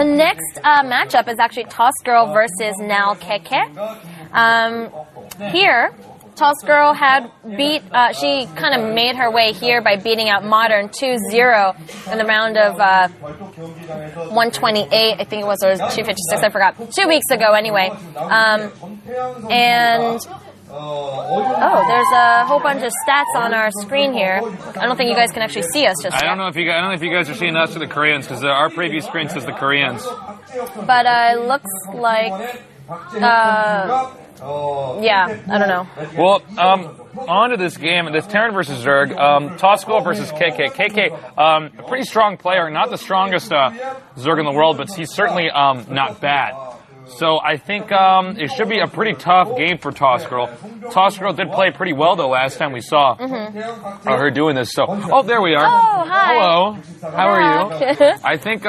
The next matchup is actually TossGirl versus Now Keke. Here, TossGirl had beat, she kind of made her way here by beating out Modern 2-0 in the round of 128, I think it was, or 256, I forgot. 2 weeks ago anyway. There's a whole bunch of stats on our screen here. I don't think you guys can actually see us just yet. I don't know if you guys are seeing us or the Koreans, because our preview screen says the Koreans. But it looks like... yeah, I don't know. Well, on to this game, this Taran versus Zerg, TossGirl versus KK. KK, a pretty strong player, not the strongest Zerg in the world, but he's certainly not bad. So I think it should be a pretty tough game for TossGirl. TossGirl did play pretty well, though, last time we saw her doing this. So, oh, there we are. Oh, hi. Hello. How are you? I think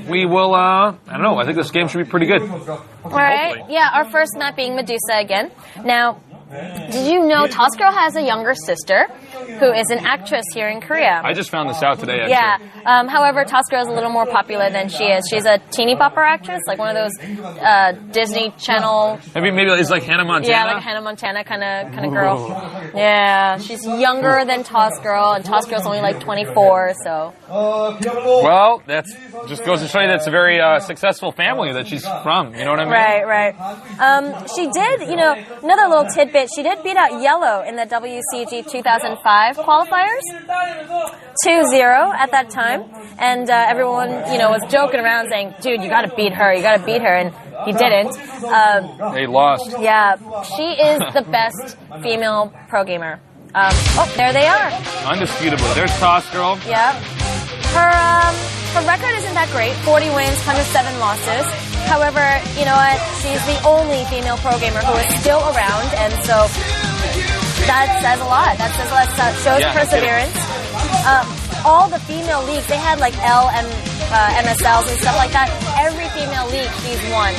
we will, I don't know, I think this game should be pretty good. All right. Yeah, our first map being Medusa again. Now, did you know TossGirl has a younger sister who is an actress here in Korea? I just found this out today, actually. Yeah. However, TossGirl is a little more popular than she is. She's a teeny bopper actress, like one of those Disney Channel. Maybe it's like Hannah Montana? Yeah, like a Hannah Montana kind of girl. Yeah, she's younger than TossGirl, and TossGirl's only like 24, so. Well, that just goes to show you that it's a very successful family that she's from, you know what I mean? Right. She did, another little tidbit, she did beat out Yellow in the WCG 2005 qualifiers, 2-0 at that time, and everyone, was joking around saying, dude, you gotta beat her, and he didn't. They lost. Yeah, she is the best female pro gamer. There they are. Undisputably. There's TossGirl. Yeah. Her record isn't that great, 40 wins, 107 losses. However, you know what? She's the only female pro gamer who is still around, and so that says a lot. That shows perseverance. All the female leagues, they had like MSLs and stuff like that. Every female league, she's won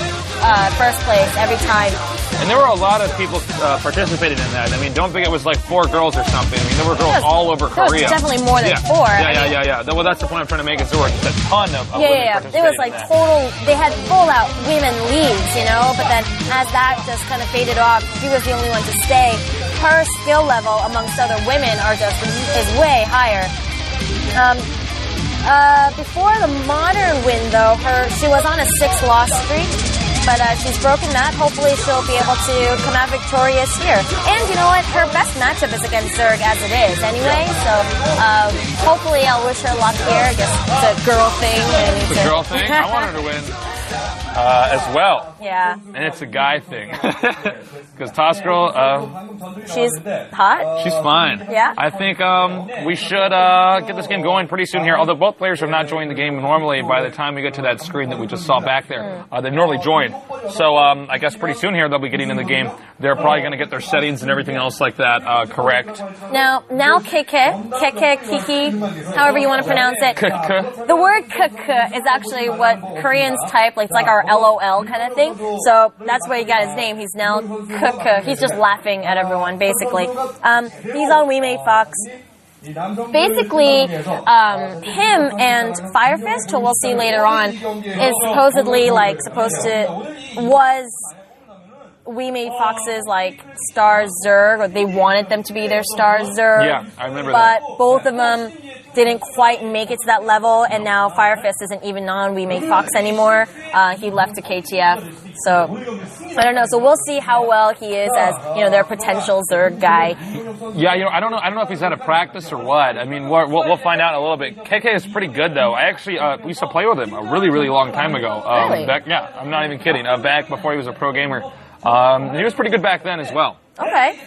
first place every time. And there were a lot of people participating in that. I mean, don't think it was like 4 girls or something. I mean, there were girls all over Korea. There was definitely more than 4. Yeah. Well, that's the point I'm trying to make. Is there were a ton of women participating. It was like they had full-out women leagues, but then as that just kind of faded off, she was the only one to stay. Her skill level amongst other women is way higher. Before the Modern win, though, she was on a 6-loss streak. But she's broken that. Hopefully she'll be able to come out victorious here. And you know what? Her best matchup is against Zerg as it is anyway. So hopefully I'll wish her luck here. I guess it's a girl thing. It's a girl thing? I want her to win as well. Yeah. And it's a guy thing. Because TossGirl, she's hot. She's fine. Yeah. I think we should get this game going pretty soon here. Although both players have not joined the game normally. By the time we get to that screen that we just saw back there, they normally join. So I guess pretty soon here they'll be getting in the game. They're probably going to get their settings and everything else like that correct. Now Kiki, however you want to pronounce it. The word keke is actually what Koreans type, like it's like our LOL kind of thing. So that's where he got his name. He's now keke. He's just laughing at everyone, basically. He's on We Made Fox. Basically, him and Firefist, who we'll see later on, is supposedly was We Made Fox's star Zerg, or they wanted them to be their star Zerg. Yeah, I remember that. But both of them didn't quite make it to that level, and now Firefist isn't even on We Made Fox anymore. He left to KTF, so I don't know. So we'll see how well he is as their potential Zerg guy. Yeah, I don't know if he's out of practice or what. I mean, we'll find out in a little bit. KK is pretty good though. I actually used to play with him a really long time ago. Really? I'm not even kidding. Back before he was a pro gamer. He was pretty good back then as well. Okay.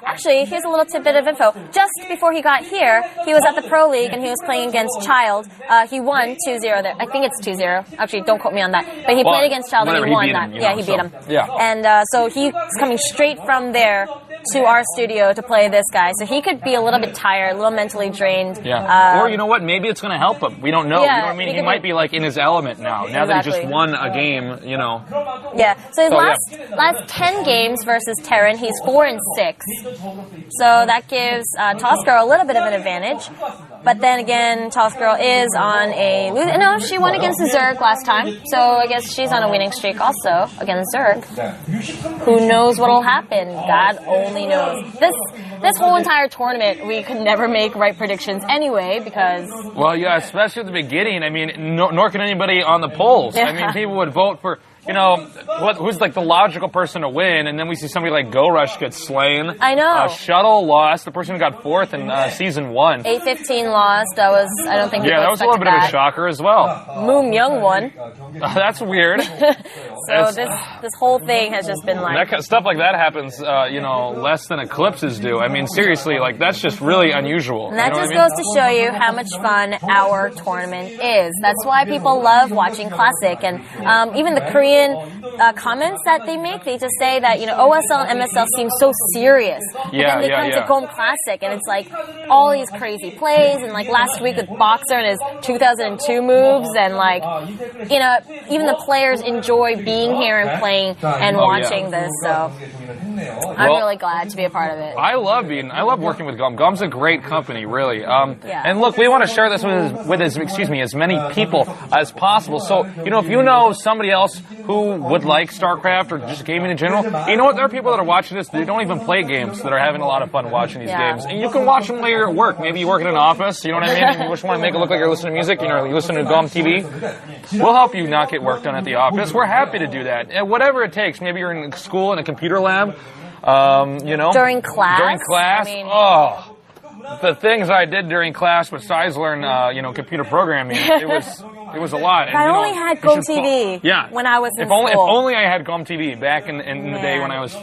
Actually, here's a little tidbit of info. Just before he got here, he was at the Pro League and he was playing against Child. He won 2-0 there. I think it's 2-0. Actually, don't quote me on that. But he played against Child and he won that. He beat him. Yeah. And so he's coming straight from there to our studio to play this guy. So he could be a little bit tired, a little mentally drained. Yeah. Or you know what? Maybe it's going to help him. We don't know. Yeah, you know what I mean? He might be in his element now. Now that he just won a game, Yeah. So his last 10 games versus Taran, he's 4-6. So that gives TossGirl a little bit of an advantage. But then again, TossGirl is on a... No, she won against Zerg last time. So I guess she's on a winning streak also against Zerg. Who knows what'll happen? God only knows. This whole entire tournament, we could never make right predictions anyway because... Well, yeah, especially at the beginning. I mean, nor can anybody on the polls. Yeah. I mean, people would vote for... You know, who's like the logical person to win, and then we see somebody like Go Rush get slain. I know. Shuttle lost. The person who got 4th in season 1. 8-15 lost. That was, I don't think people that was a little bit of a shocker as well. Moon Young won. That's weird. So this whole thing has just been like... Stuff like that happens, you know, less than eclipses do. I mean, seriously, like, that's just really unusual. And that just goes to show you how much fun our tournament is. That's why people love watching Classic. And even the Korean comments that they make, they just say that, you know, OSL and MSL seem so serious. But then they come to GOM Classic, and it's like all these crazy plays, and like last week with Boxer and his 2002 moves, and like, you know, even the players enjoy being here and playing and watching this, so I'm really glad to be a part of it. I love working with GOM. GOM's a great company, really. And look, we want to share this with as many people as possible. So, you know, if you know somebody else who would like StarCraft or just gaming in general, you know what? There are people that are watching this, they don't even play games, that are having a lot of fun watching these games. And you can watch them while you're at work. Maybe you work in an office, you know what I mean? And you just want to make it look like you're listening to music, you know, you listen to GOM TV. We'll help you not get work done at the office. We're happy to do that. And whatever it takes. Maybe you're in school in a computer lab, you know. During class? I mean, the things I did during class besides learn, you know, computer programming, it was a lot. And, I only had GOM TV when I was in school. If only I had GOM TV back in the day when I was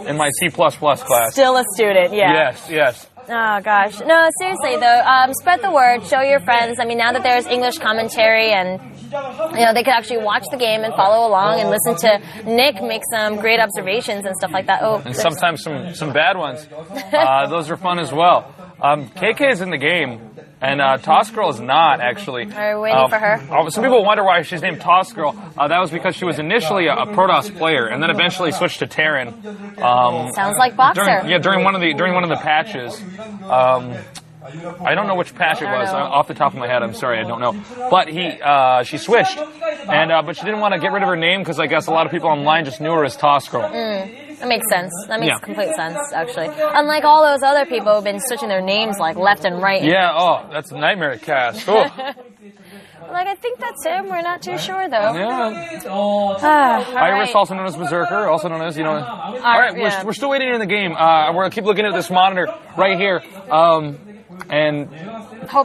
in my C++ class. Still a student, Yes. Oh, gosh. No, seriously, though, spread the word, show your friends. I mean, now that there's English commentary and, you know, they could actually watch the game and follow along and listen to Nick make some great observations and stuff like that. And sometimes some bad ones. Those are fun as well. KK is in the game. And TossGirl is not, actually. Are we waiting for her? Some people wonder why she's named TossGirl. That was because she was initially a Protoss player, and then eventually switched to Taran. Sounds like Boxer. During one of the patches. I don't know which patch it was off the top of my head. I'm sorry, I don't know. But she switched, and but she didn't want to get rid of her name because I guess a lot of people online just knew her as TossGirl. That makes sense. That makes complete sense, actually. Unlike all those other people who've been switching their names like left and right. Yeah. That's a nightmare cast. Oh. Like, I think that's him. We're not too sure, though. Iris, also known as Berserker, also known as, you know. All right, we're still waiting in the game. We're going to keep looking at this monitor right here. And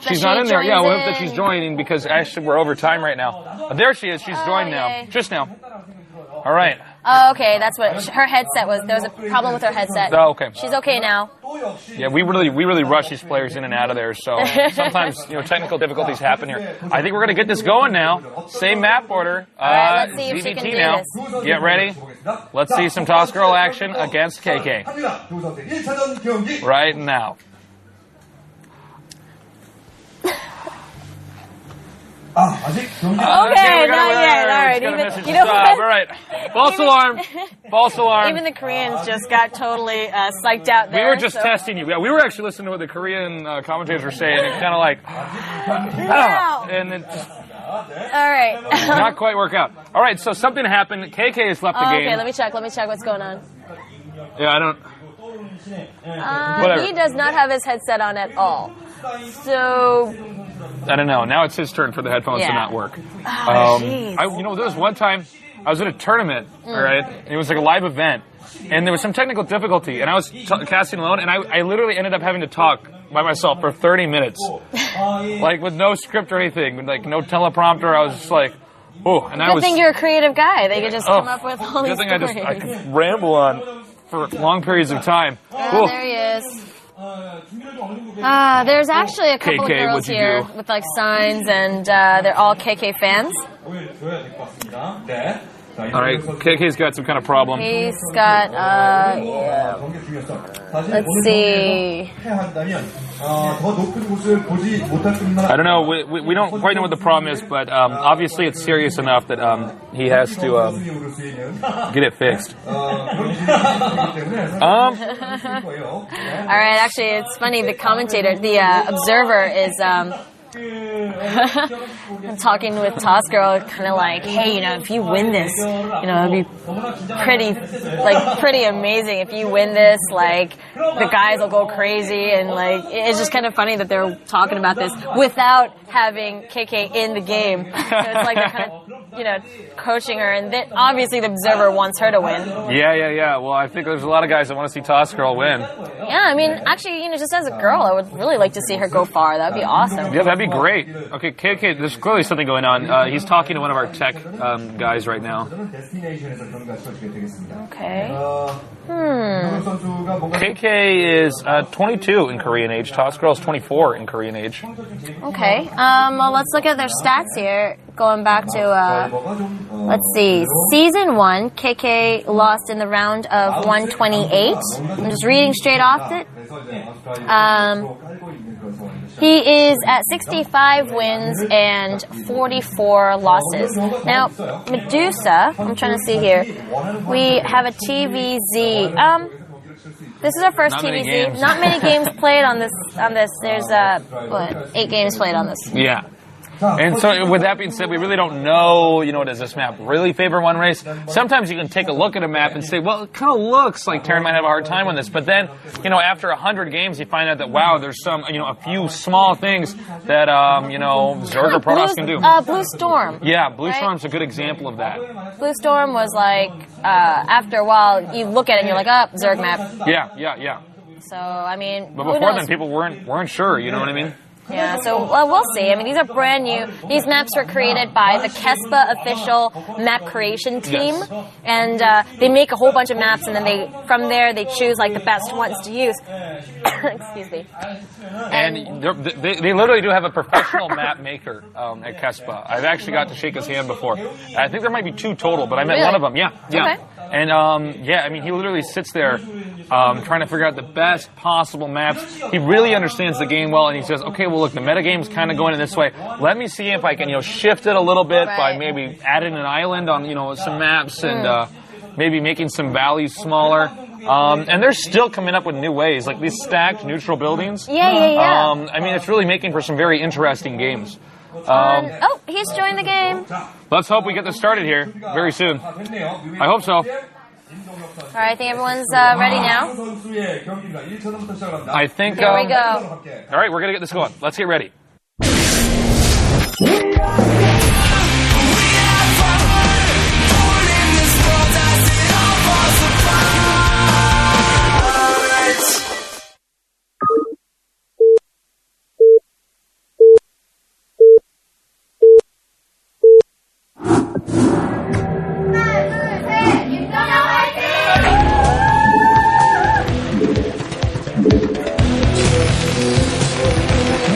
she's not in there. Yeah, we hope that she's joining because actually we're over time right now. There she is. She's joined now. Just now. All right. Oh, okay. That's what her headset was. There was a problem with her headset. Oh, okay. She's okay now. Yeah, we really rush these players in and out of there. So sometimes, you know, technical difficulties happen here. I think we're going to get this going now. Same map order. All right, let's see if she can do now. this. Get ready. Let's see some TossGirl action against KK. Right now. Okay, not yet. All right. Even, you know what? All right. False alarm. False alarm. Even the Koreans just got totally psyched out there. We were just testing you. Yeah, we were actually listening to what the Korean commentators were saying. It's kind of like, and it just all right. not quite work out. All right, so something happened. KK has left the game. Okay, let me check what's going on. Yeah, I don't. Whatever. He does not have his headset on at all. So I don't know. Now it's his turn for the headphones to not work. You know, there was one time I was at a tournament, all right, and it was like a live event, and there was some technical difficulty, and I was casting alone, and I literally ended up having to talk by myself for 30 minutes, like with no script or anything, with like no teleprompter. I was just like, oh, and Good thing you're a creative guy. They could just come up with all these stories. Good thing I could ramble on for long periods of time. There he is. There's actually a couple of girls here with like signs, and they're all KK fans. All right, KK's got some kind of problem. He's got, yeah. Let's see. I don't know. We don't quite know what the problem is, but obviously it's serious enough that he has to get it fixed. All right, actually, it's funny. The commentator, the observer, is talking with TossGirl, kind of like, hey, you know, if you win this, you know, it'd be pretty amazing. If you win this, like, the guys will go crazy, and like, it's just kind of funny that they're talking about this without having KK in the game. So it's like they're kind of, you know, coaching her, and obviously the observer wants her to win. Yeah. Well, I think there's a lot of guys that want to see TossGirl win. Yeah, I mean, actually, you know, just as a girl, I would really like to see her go far. That'd be awesome. Yeah, that'd be great. Okay, KK, there's clearly something going on. He's talking to one of our tech guys right now. Okay. KK is 22 in Korean age. TossGirl is 24 in Korean age. Okay. Well, let's look at their stats here. Going back to, let's see, Season 1, KK lost in the round of 128. I'm just reading straight off it. He is at 65 wins and 44 losses. Now, Medusa, I'm trying to see here. We have a TVZ. This is our first Not TVZ. many games. Not many games played on this. There's 8 games played on this. Yeah. And so, with that being said, we really don't know, you know, does this map really favor one race? Sometimes you can take a look at a map and say, well, it kind of looks like Taran might have a hard time on this. But then, you know, after 100 games, you find out that, wow, there's some, you know, a few small things that, you know, Zerg or Protoss can do. Blue Storm. Yeah, Blue right? Storm's a good example of that. Blue Storm was like, after a while, you look at it and you're like, Zerg map. Yeah. So, I mean, But before then, people weren't sure, you know what I mean? Yeah, so we'll see. I mean, these are brand new. These maps were created by the KESPA official map creation team, Yes. and they make a whole bunch of maps, and then from there they choose like the best ones to use. Excuse me. And they literally do have a professional map maker at KESPA. I've actually got to shake his hand before. I think there might be 2 total, but I met one of them. Yeah. Okay. And I mean, he literally sits there trying to figure out the best possible maps. He really understands the game well, and he says, okay, well, look, the metagame's kind of going in this way. Let me see if I can, you know, shift it a little bit by maybe adding an island on, you know, some maps and maybe making some valleys smaller. And they're still coming up with new ways, like these stacked neutral buildings. Yeah. I mean, it's really making for some very interesting games. He's joined the game. Let's hope we get this started here very soon. I hope so. All right, I think everyone's ready now. I think. Here we go. All right, we're gonna get this going. Let's get ready.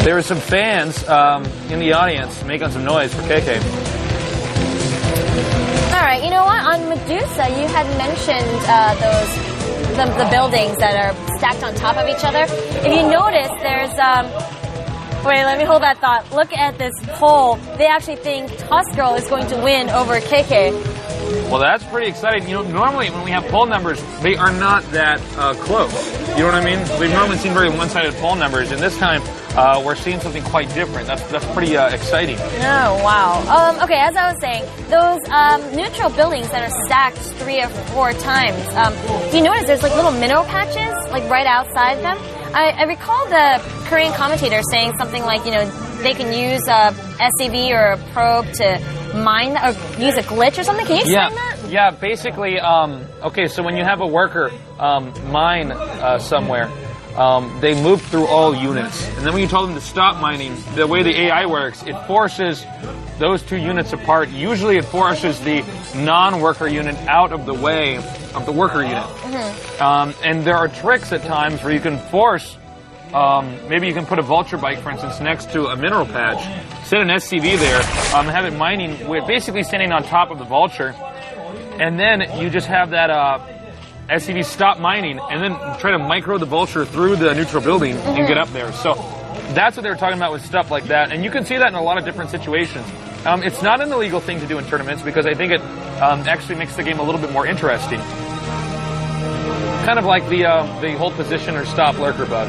There were some fans in the audience making some noise for KK. All right, you know what? On Medusa, you had mentioned the buildings that are stacked on top of each other. If you notice, there's wait, let me hold that thought. Look at this poll. They actually think TossGirl is going to win over KK. Well, that's pretty exciting. You know, normally when we have poll numbers, they are not that close. You know what I mean? We've normally seen very one-sided poll numbers, and this time we're seeing something quite different. That's pretty exciting. Oh, wow. Okay, as I was saying, those neutral buildings that are stacked 3 or 4 times, you notice there's like little minnow patches like right outside them. I recall the Korean commentator saying something like, you know, they can use a SCV or a probe to mine or use a glitch or something. Can you explain that? Yeah, basically, okay, so when you have a worker mine somewhere, they move through all units. And then when you tell them to stop mining, the way the AI works, it forces those 2 units apart. Usually it forces the non-worker unit out of the way of the worker unit. Mm-hmm. And there are tricks at times where you can force, maybe you can put a vulture bike, for instance, next to a mineral patch, set an SCV there, have it mining, with basically standing on top of the vulture. and then you just have that SCV stop mining, and then try to micro the vulture through the neutral building and get up there. So that's what they were talking about with stuff like that, and you can see that in a lot of different situations. It's not an illegal thing to do in tournaments because I think it actually makes the game a little bit more interesting. Kind of like the hold position or stop lurker bug.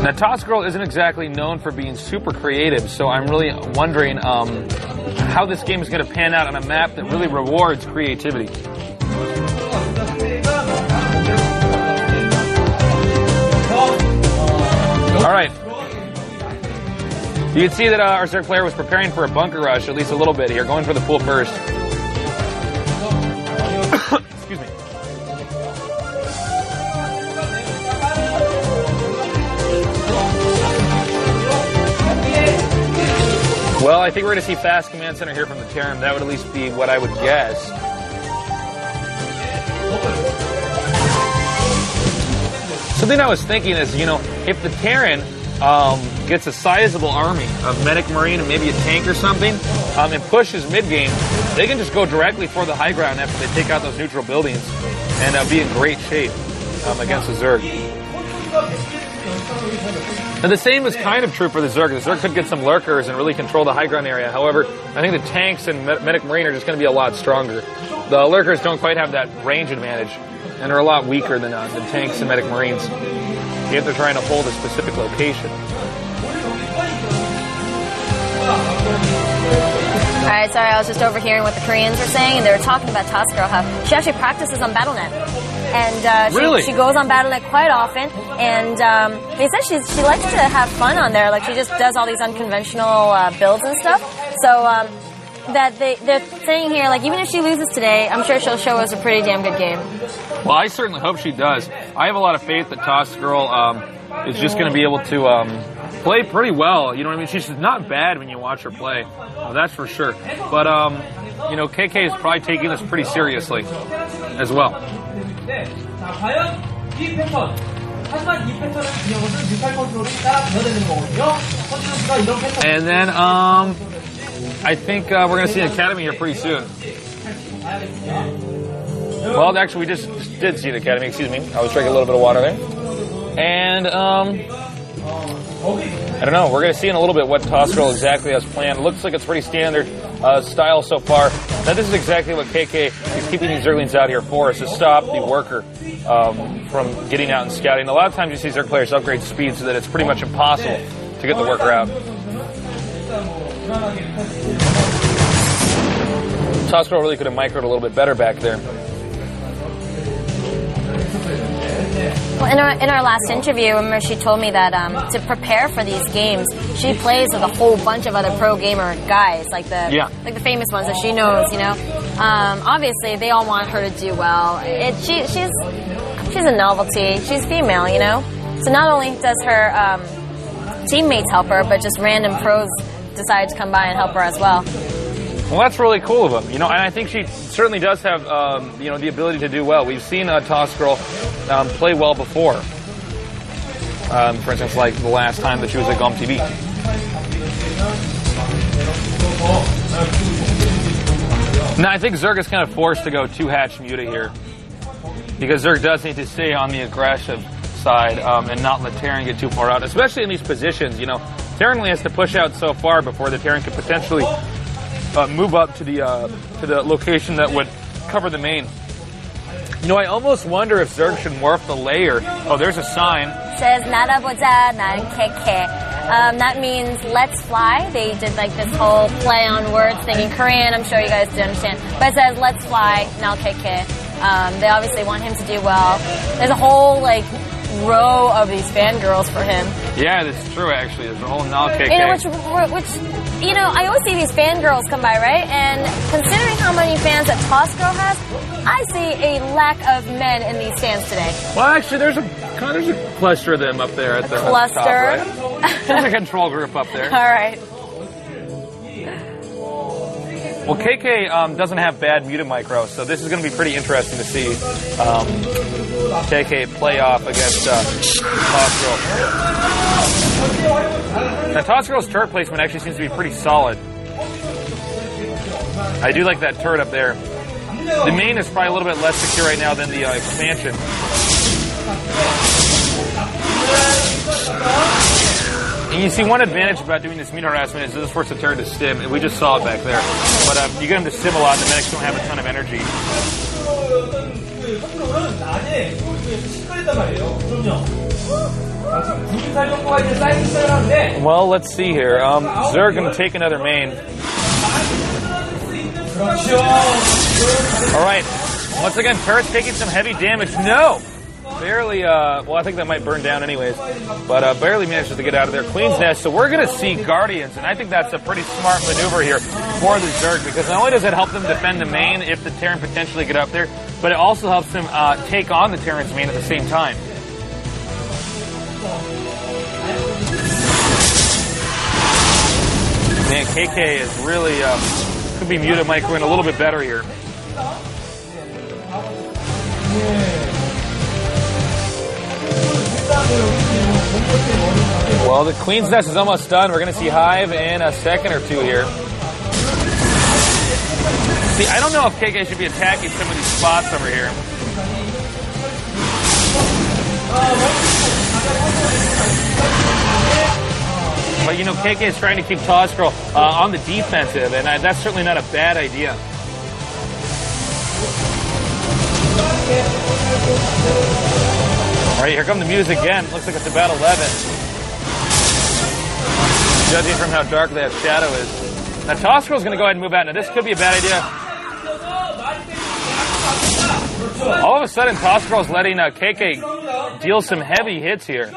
Now, TossGirl isn't exactly known for being super creative, so I'm really wondering how this game is going to pan out on a map that really rewards creativity. All right. You can see that our Zerg player was preparing for a bunker rush, at least a little bit here, going for the pool first. Excuse me. Well, I think we're going to see fast command center here from the Taran. That would at least be what I would guess. Something I was thinking is, you know, if the Taran gets a sizable army of medic marine and maybe a tank or something, and pushes mid-game, they can just go directly for the high ground after they take out those neutral buildings and be in great shape against the Zerg. And the same is kind of true for the Zerg. The Zerg could get some lurkers and really control the high ground area. However, I think the tanks and medic marine are just going to be a lot stronger. The lurkers don't quite have that range advantage, and are a lot weaker than tanks and medic marines if they're trying to hold a specific location. Alright, sorry, I was just overhearing what the Koreans were saying, and they were talking about TossGirl, how she actually practices on Battle.net. And really? she goes on Battle.net quite often, and they said she likes to have fun on there. Like, she just does all these unconventional builds and stuff. So that they're saying here, like, even if she loses today, I'm sure she'll show us a pretty damn good game. Well, I certainly hope she does. I have a lot of faith that TossGirl is just going to be able to play pretty well. You know what I mean? She's not bad when you watch her play. That's for sure. But, you know, KK is probably taking this pretty seriously as well. And then, I think we're going to see an Academy here pretty soon. Well, actually, we just did see the Academy. Excuse me. I was drinking a little bit of water there. And, I don't know. We're going to see in a little bit what TossGirl exactly has planned. It looks like it's pretty standard style so far. Now, this is exactly what KK is keeping these Zerglings out here for, is to stop the worker from getting out and scouting. A lot of times you see Zerg players upgrade speed so that it's pretty much impossible to get the worker out. TossGirl really could have microed a little bit better back there. Well, in our last interview, remember she told me that to prepare for these games, she plays with a whole bunch of other pro gamer guys, like the famous ones that she knows. You know, obviously they all want her to do well. She's a novelty. She's female, you know. So not only does her teammates help her, but just random pros decide to come by and help her as well. Well, that's really cool of them, you know, and I think she certainly does have, you know, the ability to do well. We've seen TossGirl play well before. For instance, like the last time that she was at GOM TV. Now, I think Zerg is kind of forced to go 2-hatch Muta here, because Zerg does need to stay on the aggressive side and not let Taran get too far out, especially in these positions. You know, Taran only has to push out so far before the Taran could potentially move up to the location that would cover the main. You know, I almost wonder if Zerg should morph the layer. Oh, there's a sign. It says 날아보자 난 KK. That means let's fly. They did like this whole play on words thing in Korean. I'm sure you guys do understand. But it says let's fly now KK. They obviously want him to do well. There's a whole like row of these fangirls for him. Yeah, that's true actually. There's a whole now KK. You know, which you know, I always see these fangirls come by, right? And considering how many fans that TossGirl has, I see a lack of men in these stands today. Well, actually, there's a cluster of them up there at the cluster. Top, right? There's a control group up there. All right. Well, KK doesn't have bad Muta micro, so this is going to be pretty interesting to see KK play off against TossGirl. Now, TossGirl's turret placement actually seems to be pretty solid. I do like that turret up there. The main is probably a little bit less secure right now than the expansion. And you see, one advantage about doing this meat harassment is this forces the turret to stim, and we just saw it back there. But you get them to stim a lot, and the medics don't have a ton of energy. Well, let's see here. Zerg going to take another main. All right. Once again, turret's taking some heavy damage. No! Barely, well, I think that might burn down anyways. But barely manages to get out of there. Queen's Nest. So we're going to see Guardians, and I think that's a pretty smart maneuver here for the Zerg, because not only does it help them defend the main if the Taran potentially get up there, but it also helps them take on the Taran's main at the same time. Man, KK is really, could be muted microing a little bit better here. Well, the Queen's Nest is almost done. We're going to see Hive in a second or two here. See, I don't know if KK should be attacking some of these spots over here. But, you know, KK is trying to keep TossGirl on the defensive, and that's certainly not a bad idea. All right, here come the music again. Looks like it's about 11. Judging from how dark that shadow is. Now, TossGirl's going to go ahead and move out. Now, this could be a bad idea. All of a sudden, TossGirl's letting KK deal some heavy hits here.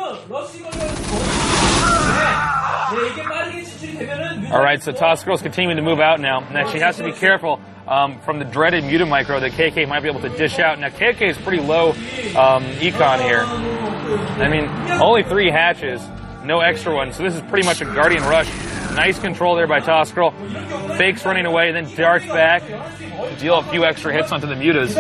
All right, so TossGirl's continuing to move out now. Now, she has to be careful from the dreaded muted micro that KK might be able to dish out. Now, KK is pretty low econ here. I mean, only 3 hatches, no extra ones. So this is pretty much a Guardian rush. Nice control there by TossGirl. Fakes running away, then darts back to deal a few extra hits onto the mutas.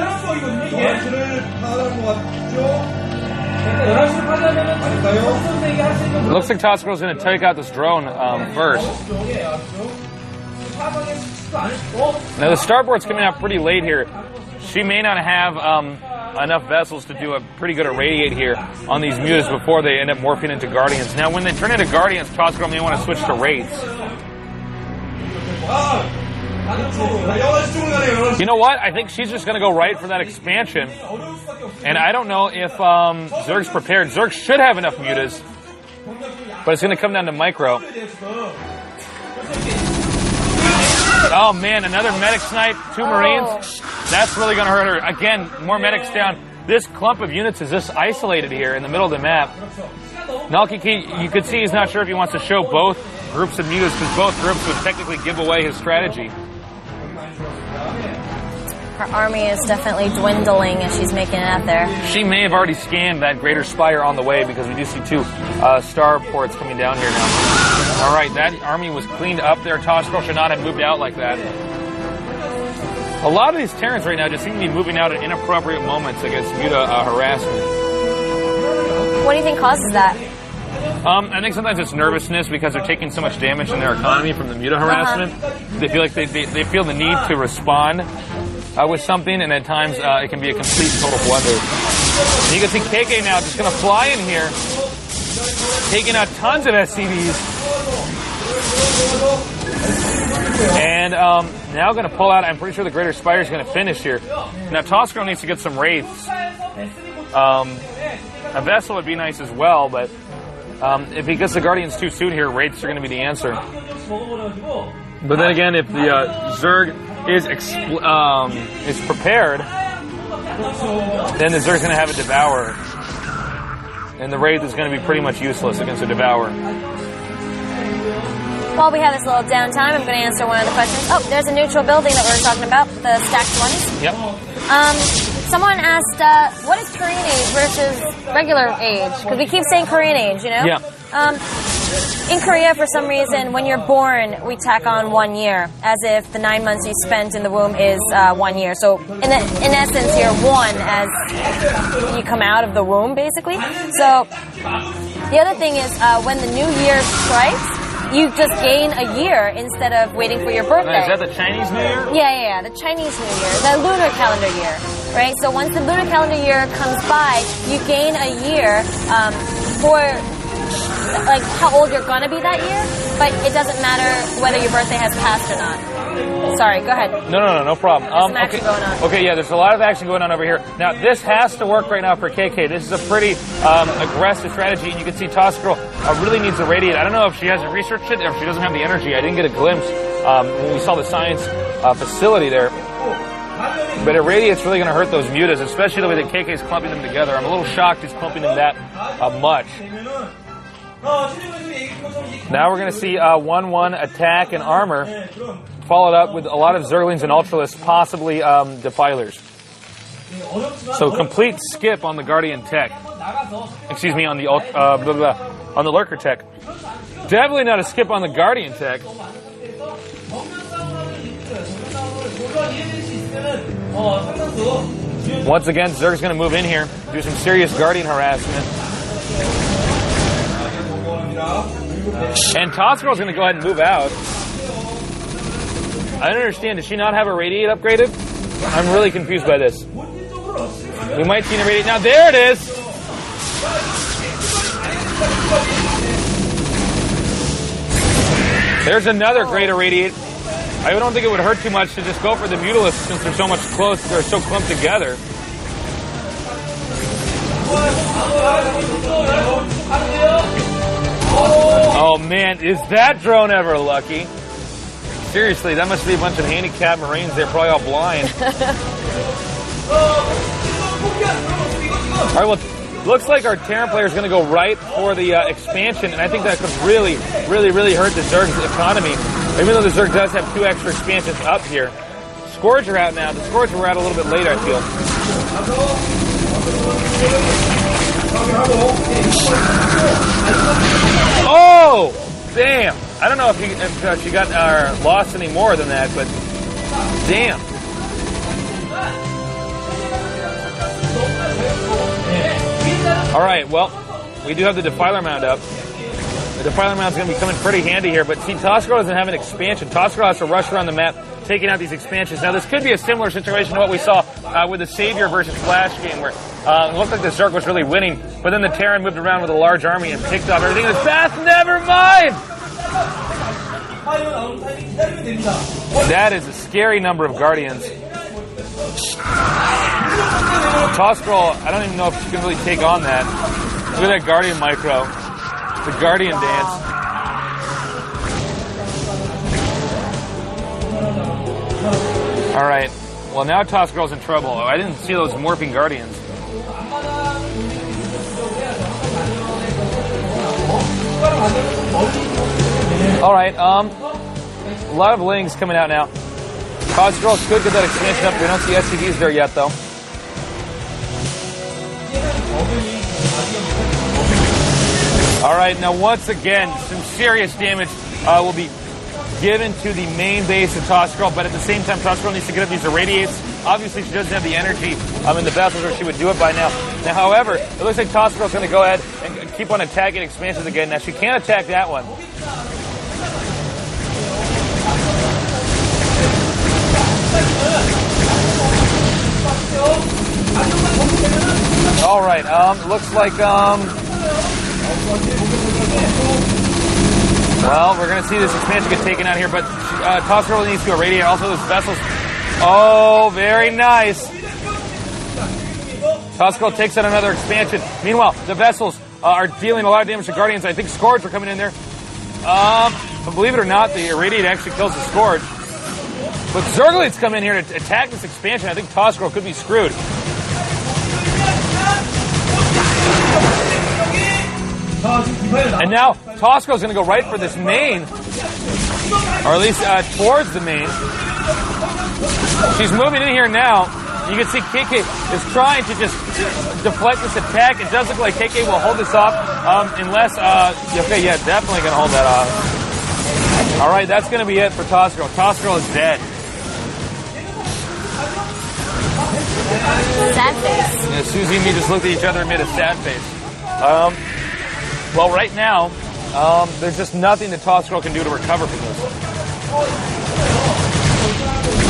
It looks like TossGirl's going to take out this drone first. Now the starboard's coming out pretty late here. She may not have enough vessels to do a pretty good irradiate here on these mutas before they end up morphing into Guardians. Now when they turn into Guardians, TossGirl may want to switch to Wraiths. You know what? I think she's just going to go right for that expansion. And I don't know if Zerg's prepared. Zerg should have enough mutas, but it's going to come down to micro. Oh man, another medic snipe, 2 Marines. That's really going to hurt her. Again, more medics down. This clump of units is just isolated here in the middle of the map. Nalki, you could see he's not sure if he wants to show both groups of mutas, because both groups would technically give away his strategy. Her army is definitely dwindling as she's making it out there. She may have already scanned that Greater Spire on the way, because we do see 2 star ports coming down here now. All right, that army was cleaned up there. TossGirl should not have moved out like that. A lot of these Terrans right now just seem to be moving out at inappropriate moments against muta harassment. What do you think causes that? I think sometimes it's nervousness because they're taking so much damage in their economy from the muta harassment. They feel like they feel the need to respond with something, and at times it can be a complete total blunder. And you can see KK now just going to fly in here, taking out tons of SCVs. And now going to pull out. I'm pretty sure the Greater Spire is going to finish here. Now TossGirl needs to get some Wraiths. A vessel would be nice as well, but if he gets the Guardians too soon here, Wraiths are going to be the answer. But then again, if the Zerg is prepared, then the Zerg's going to have a Devourer. And the Wraith is going to be pretty much useless against a Devourer. While we have this little downtime, I'm going to answer one of the questions. Oh, there's a neutral building that we were talking about, the stacked ones. Yep. Someone asked, what is Korean age versus regular age? Because we keep saying Korean age, you know? Yeah. In Korea, for some reason, when you're born, we tack on 1 year, as if the 9 months you spent in the womb is 1 year. So, in essence, you're 1 as you come out of the womb, basically. So, the other thing is, when the new year strikes, you just gain a year instead of waiting for your birthday. Is that the Chinese New Year? Yeah, the Chinese New Year, the lunar calendar year, right? So once the lunar calendar year comes by, you gain a year for like how old you're gonna be that year, but it doesn't matter whether your birthday has passed or not. Sorry, go ahead. No problem. There's some action going on. Okay, yeah, there's a lot of action going on over here. Now, this has to work right now for KK. This is a pretty aggressive strategy, and you can see TossGirl really needs to radiate. I don't know if she hasn't researched it or if she doesn't have the energy. I didn't get a glimpse when we saw the science facility there. But Irradiate's really going to hurt those mutas, especially the way that KK's clumping them together. I'm a little shocked he's clumping them that much. Now we're going to see 1-1 attack and armor, followed up with a lot of Zerglings and Ultralisks, possibly Defilers. So complete skip on the Guardian tech. Excuse me, on the on the Lurker tech. Definitely not a skip on the Guardian tech. Once again, Zerg's going to move in here, do some serious Guardian harassment. And TossGirl's going to go ahead and move out. I don't understand. Does she not have a Radiate upgraded? I'm really confused by this. We might see a Radiate. Now, there it is! There's another great Irradiate. I don't think it would hurt too much to just go for the Mutalisks since they're so much close, they're so clumped together. Oh man, is that drone ever lucky? Seriously, that must be a bunch of handicapped Marines. They're probably all blind. All right, well, looks like our Taran player is going to go right for the expansion, and I think that could really hurt the Zerg's economy. Even though the Zerg does have 2 extra expansions up here. Scourge are out now. The Scourge were out a little bit later, I feel. Oh! Damn! I don't know if she got lost any more than that, but damn. All right, well, we do have the Defiler mount up. The Defiler mount is going to be coming pretty handy here, but see, TossGirl doesn't have an expansion. TossGirl has to rush around the map, taking out these expansions. Now, this could be a similar situation to what we saw with the Savior versus Flash game, where it looked like the Zerg was really winning, but then the Taran moved around with a large army and picked up everything in his path. Never mind! That is a scary number of Guardians. TossGirl, I don't even know if she can really take on that. Look at that Guardian micro. The Guardian dance. All right. Well, now TossGirl's in trouble. Oh, I didn't see those morphing Guardians. All right. A lot of Lings coming out now. TossGirl could get that expansion up. We don't see SCVs there yet, though. All right, now once again, some serious damage will be given to the main base of TossGirl, but at the same time, TossGirl needs to get up these Irradiates. Obviously, she doesn't have the energy in the vessels, or she would do it by now. Now, however, it looks like TossGirl's going to go ahead and keep on attacking expansions again. Now, she can't attack that one. All right, looks like, well, we're going to see this expansion get taken out here, but TossGirl needs to irradiate. Also, those vessels. Oh, very nice. TossGirl takes out another expansion. Meanwhile, the vessels are dealing a lot of damage to Guardians. I think Scourge are coming in there. But believe it or not, the irradiate actually kills the Scourge. But Zerglings come in here to attack this expansion. I think TossGirl could be screwed. And now TossGirl's going to go right for this main, or at least towards the main. She's moving in here now. You can see KK is trying to just deflect this attack. It does look like KK will hold this off unless, okay, yeah, definitely going to hold that off. All right, that's going to be it for TossGirl. TossGirl is dead. Sad face. Yeah, Susie and me just looked at each other and made a sad face. Well, right now, there's just nothing that TossGirl can do to recover from this.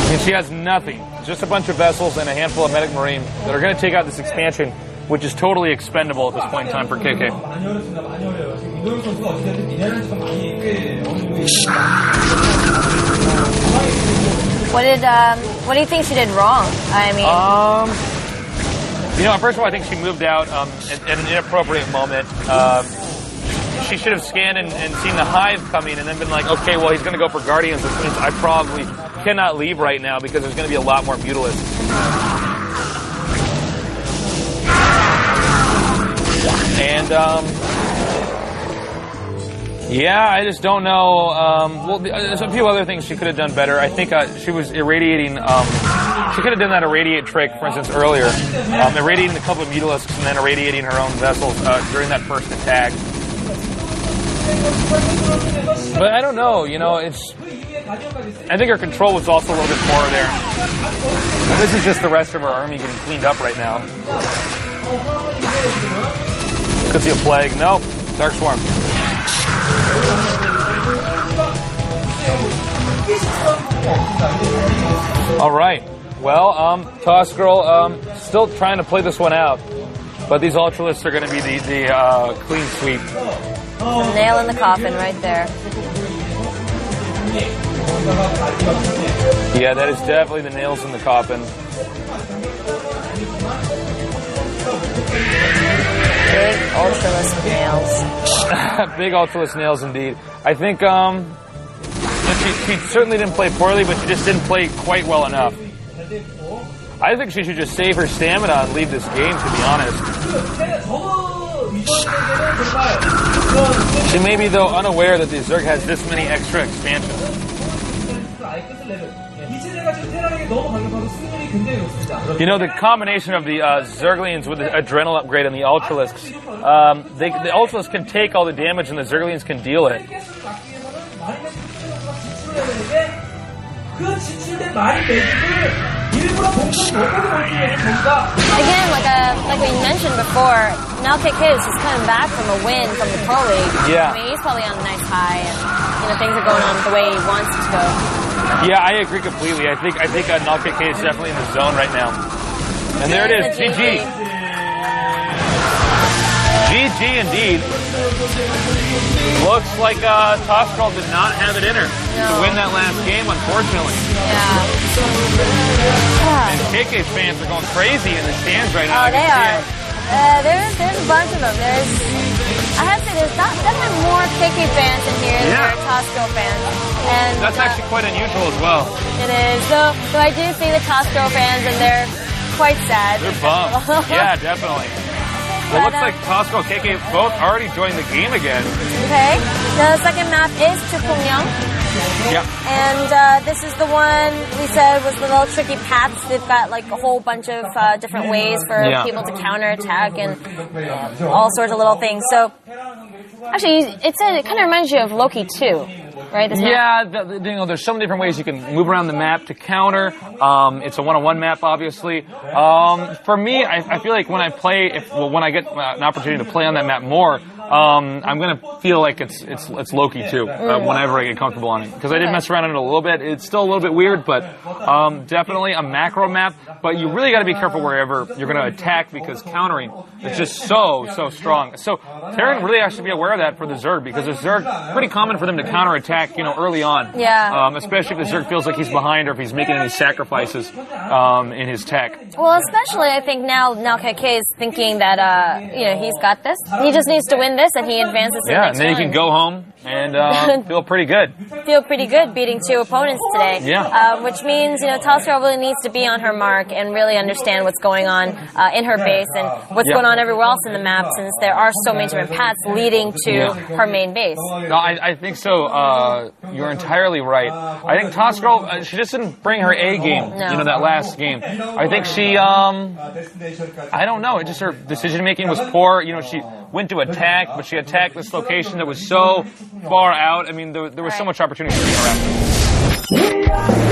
I mean, she has nothing. Just a bunch of vessels and a handful of Medic Marine that are going to take out this expansion, which is totally expendable at this point in time for KK. What do you think she did wrong? I mean, first of all, I think she moved out at an inappropriate moment. She should have scanned and seen the hive coming and then been like, okay, well, he's going to go for Guardians, which means I probably cannot leave right now because there's going to be a lot more Mutalisks. And, I just don't know. There's a few other things she could have done better. I think she was irradiating. She could have done that irradiate trick, for instance, earlier. Irradiating a couple of Mutalisks and then irradiating her own vessels during that first attack. But I don't know. I think her control was also a little bit poor there. And this is just the rest of her army getting cleaned up right now. Could see a plague. No, Dark Swarm. All right. Well, TossGirl still trying to play this one out, but these Ultralisks are going to be the clean sweep. The nail in the coffin right there. Yeah, that is definitely the nails in the coffin. Big Ultralisk nails. Big Ultralisk nails indeed. I think she certainly didn't play poorly, but she just didn't play quite well enough. I think she should just save her stamina and leave this game, to be honest. She may be, though, unaware that the Zerg has this many extra expansions. The combination of the Zerglians with the Adrenal upgrade and the Ultralisks, the Ultralisks can take all the damage and the Zerglians can deal it. Again, like we mentioned before, now KK is just coming back from a win from the Pro League. Yeah. I mean, he's probably on a nice high, and things are going on the way he wants it to go. Yeah, I agree completely. I think Null KK is definitely in the zone right now. And there it is, GG. GG indeed. Looks like TossGirl did not have it in her to win that last game, unfortunately. Yeah. And KK fans are going crazy in the stands right now. Oh, they are. There's a bunch of them. I have to say, there's definitely more KK fans in here than there are TossGirl fans. And that's actually quite unusual as well. It is. So I do see the TossGirl fans, and they're quite sad. They're bummed. Yeah, definitely. It looks like TossGirl and KK both already joined the game again. Okay. The second map is Chupungyang. Yep. And this is the one we said was the little tricky paths. They've got like a whole bunch of different ways for people to counterattack and all sorts of little things. So, actually, it kind of reminds you of Loki 2. Right? There's so many different ways you can move around the map to counter. It's a one-on-one map, obviously. For me, I feel like when I play, when I get an opportunity to play on that map more, I'm gonna feel like it's Loki too. Whenever I get comfortable on it, because I did mess around on it a little bit. It's still a little bit weird, but definitely a macro map. But you really got to be careful wherever you're gonna attack, because countering is just so strong. So Taran really has to be aware of that for the Zerg, because the Zerg, pretty common for them to counterattack, early on. Yeah. Especially if the Zerg feels like he's behind or if he's making any sacrifices in his tech. Well, especially I think now KK is thinking that he's got this. He just needs to win this, and he advances to the next and then he can go home and feel pretty good. Feel pretty good beating 2 opponents today. Yeah. Which means, TossGirl really needs to be on her mark and really understand what's going on in her base and what's going on everywhere else in the map, since there are so many different paths leading to her main base. No, I think so. You're entirely right. I think TossGirl, she just didn't bring her A game, that last game. I think she, I don't know, it just her decision-making was poor. She went to attack, but she attacked this location that was so far out. I mean, there was so much opportunity for her.